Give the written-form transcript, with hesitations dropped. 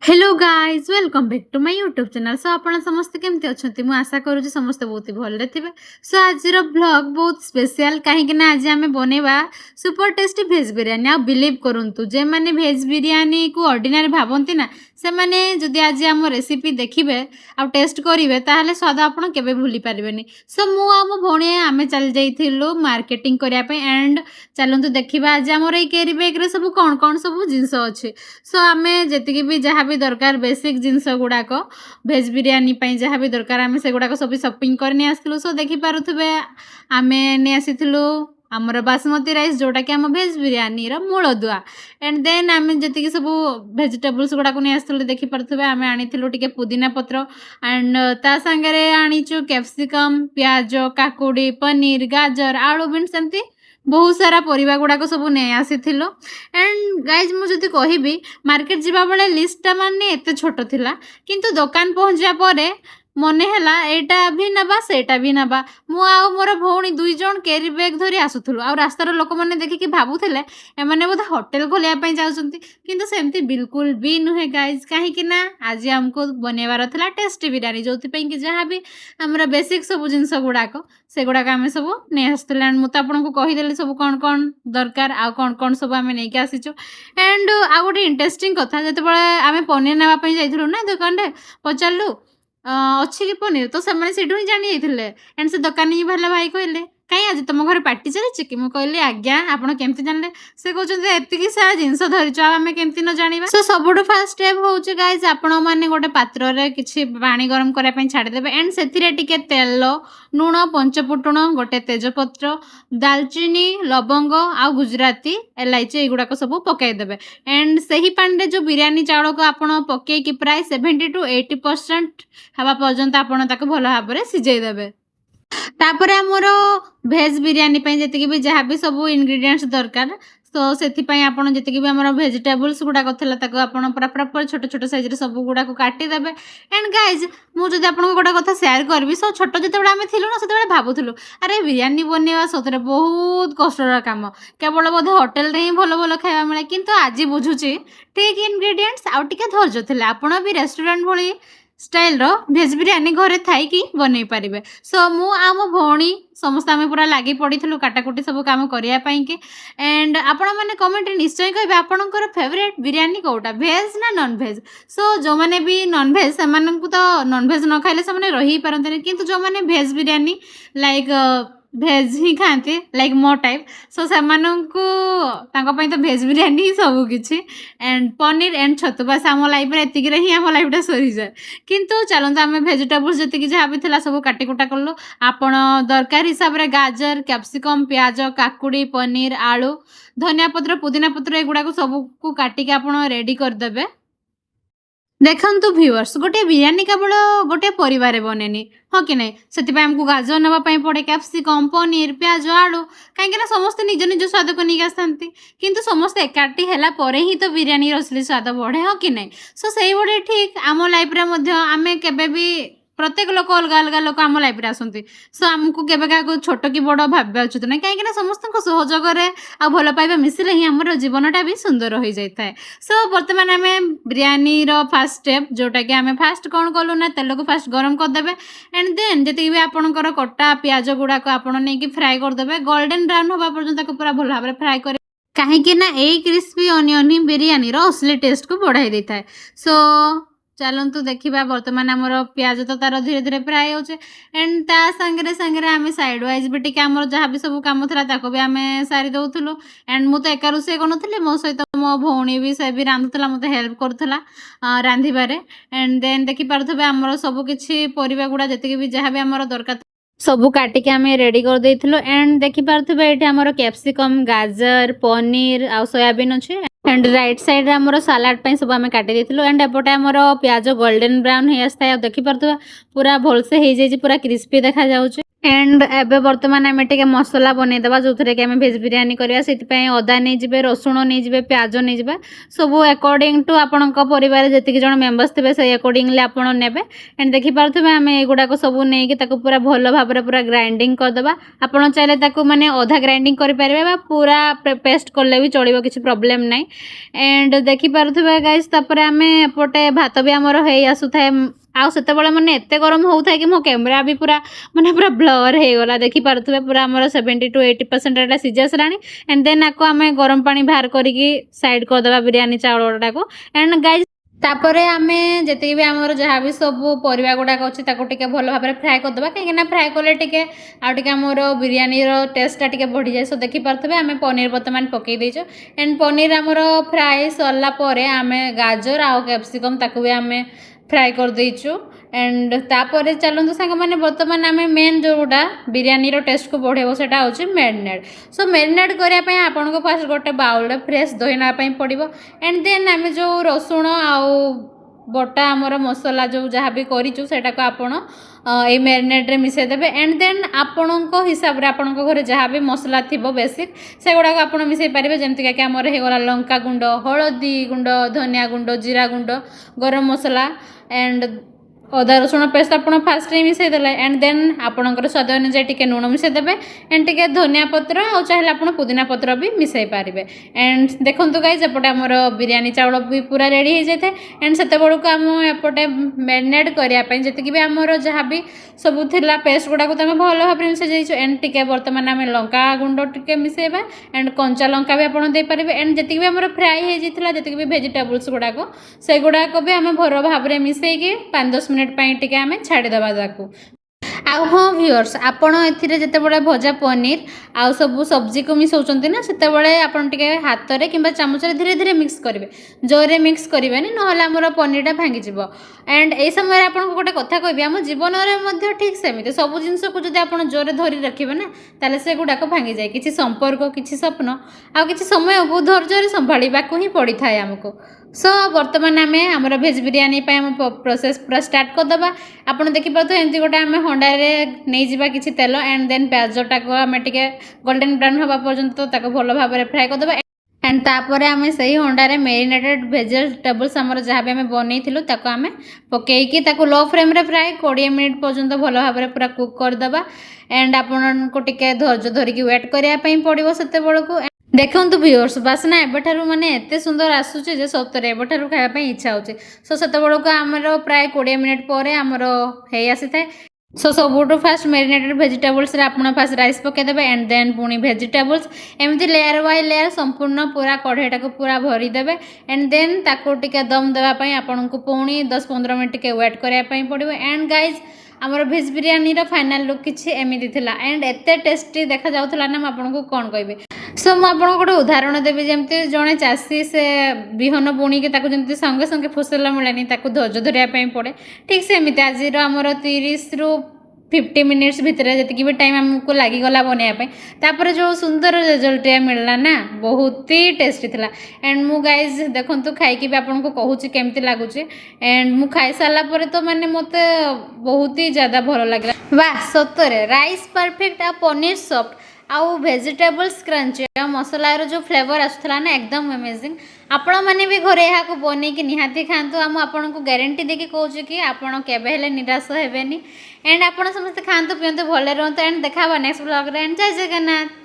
Hello guys welcome back to my YouTube channel. So आप समस्ते केमती अच्छा मुझे आशा करुँच समस्ते बहुत ही भले थे। सो आज ब्लॉग बहुत स्पेशल कहीं आज आम बनवा सुपर टेस्टी भेज बिरियानी। आ बिलीव करूँ जे मैंने भेज बिरियानी को ऑर्डिनरी भावती ना से मैंने जदि आज आम रेसिपी देखिए आ टेस्ट करेंगे ताहले स्वाद आपड़ के भूली पारे। सो मु आम भौणी आम चल जाइलु मार्केटिंग करने एंड चलतु देखा आज आमर ये कैरी बैग रे सब कौन कौन सब जिनस अच्छे। सो आम जी भी जहाँ भी दरकार बेसिक जिनस गुड़ाक भेज बिरियानी जहाँ भी दरकार आम से गुड़ाक सब शॉपिंग करनी आसलु। सो देखिपे आम नहीं आसीलु आमर बासमती राइस जोटा कि आम भेज बिरियानी मूल दुआ एंड देन आम जी सब भेजिटेबल्स गुड़ाक नहीं आसलु देखिपे आम आनीलु टे पुदीना पत्र एंड ता सांगे आनीचु कैप्सिकम प्याज काकुड़ी पनीर गाजर आलू बीन्स एमती बहुत सारा परिबा गुड़ाक सब नहीं आसीथिलु। एंड गाइज मुझे कहबी मार्केट जावा बेले लिस्टा माने एते छोट थिला किंतु दुकान पहुँचा पर मने हला एटा भी नबा सेटा भी नबा। मु आ मोर भौणी दुई जन कैरी बैग धरी आसुथुलु आ रास्तार लोक मैंने देखिकी भाबुथिले एमाने बोधे होटेल खोलिया पई जाउछंती किंतु सेमती बिल्कुल भी नुहे गाइज। कहीं ना आज आमको बनवार था टेस्टी बिरियानी जो कि जहाँ भी आमर बेसिक सब जिनस गुड़ाक से गुड़ाक आम सब नहीं आसुला। मुझे आपको कहीदेली सब कौन कौन दरकार आ कौन कौन सब आम नहीं आसीचु। एंड आ गोटे इंटरेस्टिंग कथा जो आम पनीर नापी जाइलु ना दुकान रे पचारू अच्छी कि पनीर तो से ही जानी जाते एंड से दुकानी बाहर भाई कहले कहीं आज तुम घर पार्टी चली कि मुझे कहली आज्ञा आपड़ केमती जानले से कहते एति सारा जिनस धरीच आम केमती न जाना। सो सबुठ फास्ट स्टेप हूँ गाइज आपण मैंने गोटे पात्र में किसी पानी गरम करने छाड़देवे एंड से तेल लुण पंचफुटण गोटे तेजपत्र दालचीनी लवंग आ गुजराती इलायची एगुड़ाक सब पकईदेवे एंड से ही पानी में जो बिरियानी चाउल को आप पकईकि प्राय 70 to 80% हवा पर्यंत आपड़ भल भाव में सिझेदेवे। तापर आमर भेज बिरियानी जी भी जहाँ भी सब इंग्रेडिएंट्स दरकार तो से आपड़ जी भी आम भेजिटेबल्स गुड़ाक पूरा प्रॉपर छोट छोट साइज सब गुड़ाक काटिदेवे। एंड गाइज मुझे आपको गोटे कथा शेयर करी सो छोट जो आम थिलु ना से भावुलु अरे बिरियानी बनवा सतरे बहुत कष्टर काम केवल बोधे होटेल रे ही भल भल खावा मिले किंतु आज बुझुची ठीक इंग्रेडिएंट्स आउ टिके धैर्य थिले आपण भी रेस्टोरेंट भली स्टाइल रो भेज बिरियानी घरे थाई कि बन पारे। सो मु आम भौणी समस्त आम पूरा लगी पड़ी काटाकुटी सब कम करने एंड आपण मैंने कमेंट निश्चय कहे आपंकर फेवरेट बिरियानी कौटा भेज ना नॉन भेज। सो जो मैंने भी नॉन भेज से तो नॉन भेज न खाइले से रही पारते किंतु जो मैंने भेज बिरियानी लाइक भेज ही खाते लाइक मो टाइप सो से तो भेज बिरियानी ही सब किसी एंड पनीर एंड छतु बास आम लाइफ में एतिक ही आम लाइफटा सरी जाए किंतु चलते आम भेजिटेबल्स जी जहाँ भी थी सब काटिकुटा कलु आपण दरकार हिसाब से गाजर कैप्सिकम प्याज काकुड़ी पनीर आलू धनिया पत्र पुदीना पत्र एगुड़ा सबको काटिक आप रेडी करदे। देखु व्यूअर्स गोटे बिरियानी केवल गोटे परिवार बनेनी हाँ कि नहीं से आमको गाजर नापी पड़े कैप्सिकम पनीर प्याज आलू कहीं समस्ते निज निज स्वाद को नहीं आसती किंतु समस्ते एकाठी है ही तो बिरियानी असली स्वाद बढ़े हाँ कि नहीं। सो से भाई ठीक आम लाइफ आम के प्रत्येक लोक अलग अलग लोक आम लाइफ में आसती सो आमको केवे क्या छोट कि बड़ भाव उचित ना कहीं समस्त सहयोग आ भल पाइबा मिसिले ही आम जीवनटा भी सुंदर हो जाए। सो बर्तमान आम बिरियानी फास्ट स्टेप जोटा कि आम फास्ट कौन कलु ना तेल को फास्ट गरम करदे एंड देन जी भी आपंकर कटा पियाज गुड़ाक आपड़ नहीं फ्राए करदे गोल्डन ब्राउन हवा पर्यंत पूरा भल भाव में फ्राए कर कहीं यही क्रिस्पी अनियन ही बिरियानी असली टेस्ट को बढ़ाई देता है। सो चलतु देखा बर्तमान आमर प्याज तो तार धीरे धीरे फ्राए हो एंड ता संगे संगे आम साइड वाइज भी टी आम जहाँ भी सब कम था भी आम सारी दौलु एंड मुझे एका रोषे करूँ मो सहित मो भौणी भी से भी रांधुला मत हेल्प करूला रांधिबारे एंड देन देखिपे आमर सबकि परिबा गुड़ा जी भी जहाँ भी आम दरकार सबू काटिक आम रेडी कर देइथिलो एंड देखिपे ये आमर कैप्सिकम गाजर पनीर आ सोयाबीन अच्छे एंड राइट साइड आमर सालाड पे सब आम काटी देइथिलो एंड एपटे आमर प्याज गोल्डन ब्राउन हो आसता देखिपे पूरा भलसे हो जाए पूरा क्रिस्पी देखा जाउछे एंड एबे वर्तमान आम टे मसला बनईदे जो थे कि आम भेज बिरियानी करवा से अदा नहीं जाए रसुण नहीं जाए प्याज नहीं जाए सब अकॉर्डिंग टू आपण परिवार जी जन मेम्बर्स थे से अकॉर्डिंगली आप ने एंड देखिपे आम युवाक सब नहीं पूरा भल भाव पूरा ग्राइंडिंग करदे आप चाहिए माने अधा ग्राइंडिंग करें पूरा पेस्ट कले भी चलो किसी प्रोब्लेम ना एंड देखिपे गाइस आम एपटे भात भी आमर हो आसुए आउ से मैंने एत गरम होता है कि मो कैमेरा भी पूरा मैंने पूरा ब्लर हो गला देखिपे पूरा आमर 70 to 80% एटा सीझी आसला एंड देन आपको आम गरम पानी बाहर करके साइड करदे बिरियानी चाउलटा को एंड गाइस तापर आम जी भी आमर जहाँ भी सब परिवा गुड़ाक अच्छी टे भल भाव फ्राए करदे कहीं फ्राए कले टे आमर बिरियानी टेस्टा टे बढ़ी जाए सो देखिपे आम पनीर बर्तमान पकई देचु एंड पनीर आमर फ्राए सरलापर आम गाजर आउ कैप्सिकम ताकू भी आम फ्राए कर देचु एंड तापर चलते सांग मैंने बर्तमान आम मेन जोटा बिरियानी टेस्ट को बढ़ेबो सेटा होची मैरिनेट सो मैरिनेट करने आपन को फास्ट गोटे बाउल फ्रेश दही नापी पड़ो एंड देन आम जो रसुण आउ बटा आमर मसला जो जहाँ भी करूँ सेटा को आपण ये मैरिनेट रे मिसई देबे एंड देन आपण हिसाब रे आपण घरे जहाँ भी मसला थिबो बेसिक से गुड़ाक आप मिसई पारे जमती कि आमर होगला लंका गुंड हलदी गुंड धनिया गुंड जीरा गुंड गरम मसला एंड अदा रसुण पेस्ट आप फास्ट ही मिसई देले एंड देन आपणकर स्वाद अनुसार टिके लुण मिसई देबे एंड टिके धनिया पत्र और चाहिए आप पुदीना पत्र भी मिसई पारे एंड देखो गाइस एपटे आमर बिरियानी चाउल भी पूरा रेडी हो जाए एंड से बेलू आम एपटे मैरिनेट करने जी भी आमर जहाँ भी सब थिला पेस्ट गुड़ाक तो आम भल भाव मिसई जाइए एंड टिके बर्तमान आम लंका गुंड टिके मिसईबा एंड कंचा लंका भी आपड़ दे पारे एंड जी भी आमर फ्राए होता जी भी भेजिटेबल्स गुड़ाक से गुड़ाक भी आम भल भाव में मिसईकि 5-10 मिनट टिके आम छाड़देवा जाकू आउ हाँ व्यूअर्स आपड़ एते भजा पनीर आउ सब सब्जी को मिसाउछंती ना सेतेबेले आपन टिके हाथ रे किंबा चामच रे धीरे धीरे मिक्स करेंगे जोरे मिक्स करेंगे नहले आमर पनीरटा भांगी जीव एंड ए समय आपन को गोटे कथा कहबी आम जीवन में ठीक सेमती सब जिनस को जब आप जोरे धरी रखिए ना ताले से गुड़ाक भांगी जाए किसी संपर्क किसी स्वप्न आउ किसी समय को धैर्य संभाड़ा ही पड़ी थाए आमको सो बर्तमान आम आमर भेज बिरियानी आम प्रोसेस पूरा स्टार्ट करदे आप देखिपे एमती गोटे आम हंडारे नहीं जावा किसी तेल एंड देन प्याजटा को आम टे गोल्डन ब्राउन हवा पर्यंत भल भाव में फ्राए करदे एंड तापर आम से ही हंडारे मेरिनेटेड भेजिटेबल्स आमर जहाँ भी आम बनईलु आम पकईकि लो फ्लेम रे फ्राए 20 मिनट पर्यंत भल भाव में पूरा कुक करदे एंड आपन को टिके धैर्य धरिकी वेट करने पड़ो से बेलू देखु व्यूअर्स बासना एबेठारु माने एते सुंदर आसुचे जे सतरे एबेठारु खाଇବା ପାଇଁ इच्छा होचे सो सेते बेलको हमरो प्राय 20 मिनिट परे हमरो हे आसी थाए सो सबुठु फास्ट मेरिनेटेड भेजिटेबल्स रे आपण फास्ट राइस पके देबे एंड देन पुनी भेजिटेबल्स एमती लेयर बाय लेयर संपूर्ण पूरा कढ़ेटा को पूरा भरी देबे एंड देन ताको टिके दम देबा पई आपण को पुनी 10-15 मिनिट टिके वेट करया पई पड़िबो एंड गाइस आमर भेज बिरियानी फाइनल लुक किसी एमती थिला एंड एते टेस्टी देखा जाउथला ना आपन को कोन कहबे सो मुझे आपको गोटे उदाहरण देवी जमी जड़े चाषी से विहन बुणिकी जमी संगे संगे फसल मिलेनि धैर्य धरने पड़े ठीक सेमती आज आमर 30 ରୁ 50 मिनिट्स भितर जी भी टाइम आमको लगिगला बनवाई तापर जो सुंदर रिजल्ट मिलला ना बहुत ही टेस्टी थिला एंड मु गाइज देखु खाई आपको कहूँ केमती लगुच एंड मु खाई सारापर तो माने मत बहुत ही ज़्यादा भल लगे वाह सतरे राइस परफेक्ट आ पनीर सॉफ्ट आउ भेजिटेबल्स क्रंची मसलार जो फ्लेवर आसूला ना एकदम अमेजिंग आपण मैंने भी घरे यहाँ बनईकि निहाती खातु आम आपन को गारंटी देकी कहूँ कि आपड़ केवे निराश हेबेनी एंड आप समस्त खातु पीतु भले रुहतु एंड देखा नेक्स्ट ब्लॉग रे एंड जय जगन्नाथ।